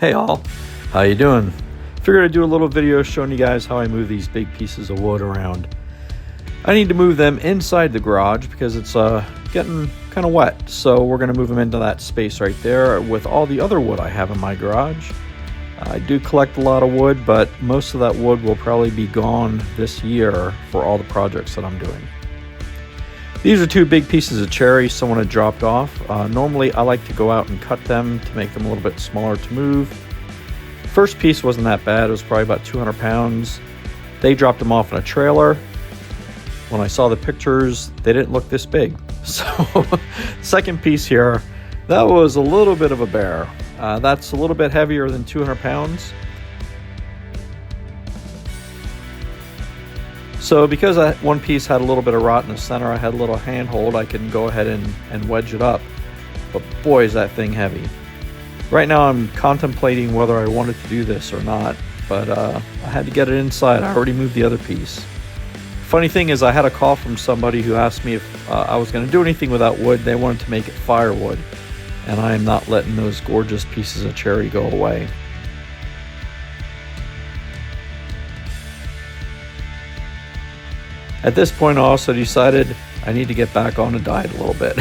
Hey all, how you doing? Figured I'd do a little video showing you guys how I move these big pieces of wood around. I need to move them inside the garage because it's getting kind of wet, so we're going to move them into that space right there with all the other wood I have in my garage. I do collect a lot of wood, but most of that wood will probably be gone this year for all the projects that I'm doing. These are two big pieces of cherry someone had dropped off. Normally I like to go out and cut them to make them a little bit smaller to move. First piece wasn't that bad, it was probably about 200 pounds. They dropped them off in a trailer. When I saw the pictures, they didn't look this big. So, second piece here, that was a little bit of a bear. That's a little bit heavier than 200 pounds. So because one piece had a little bit of rot in the center, I had a little handhold, I can go ahead and wedge it up. But boy, is that thing heavy. Right now I'm contemplating whether I wanted to do this or not, but I had to get it inside. I already moved the other piece. Funny thing is, I had a call from somebody who asked me if I was going to do anything without wood. They wanted to make it firewood, and I am not letting those gorgeous pieces of cherry go away. At this point, I also decided I need to get back on a diet a little bit.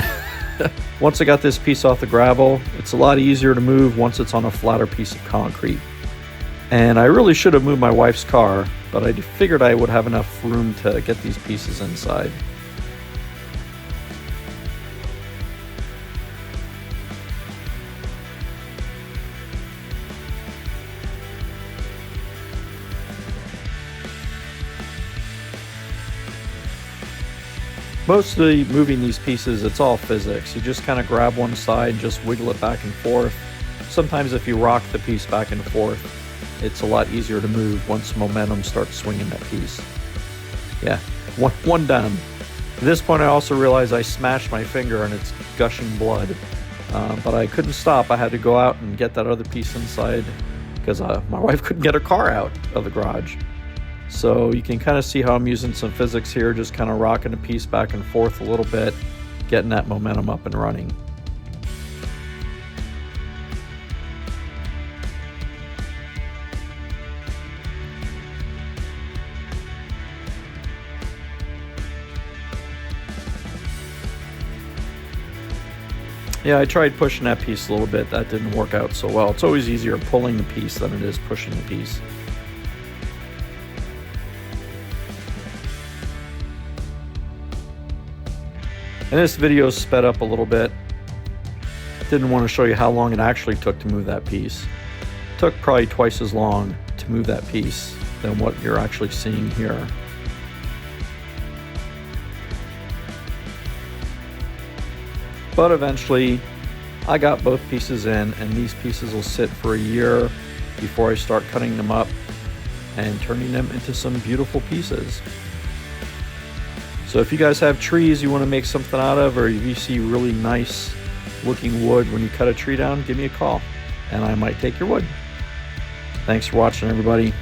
Once I got this piece off the gravel, it's a lot easier to move once it's on a flatter piece of concrete. And I really should have moved my wife's car, but I figured I would have enough room to get these pieces inside. Mostly moving these pieces, it's all physics. You just kind of grab one side and just wiggle it back and forth. Sometimes if you rock the piece back and forth, it's a lot easier to move once momentum starts swinging that piece. Yeah, one done. At this point I also realized I smashed my finger and it's gushing blood. But I couldn't stop. I had to go out and get that other piece inside because my wife couldn't get her car out of the garage. So you can kind of see how I'm using some physics here, just kind of rocking a piece back and forth a little bit, getting that momentum up and running. Yeah, I tried pushing that piece a little bit. That didn't work out so well. It's always easier pulling the piece than it is pushing the piece. And this video is sped up a little bit. Didn't want to show you how long it actually took to move that piece. It took probably twice as long to move that piece than what you're actually seeing here. But eventually, I got both pieces in, and these pieces will sit for a year before I start cutting them up and turning them into some beautiful pieces. So if you guys have trees you want to make something out of, or if you see really nice looking wood when you cut a tree down, give me a call and I might take your wood. Thanks for watching, everybody.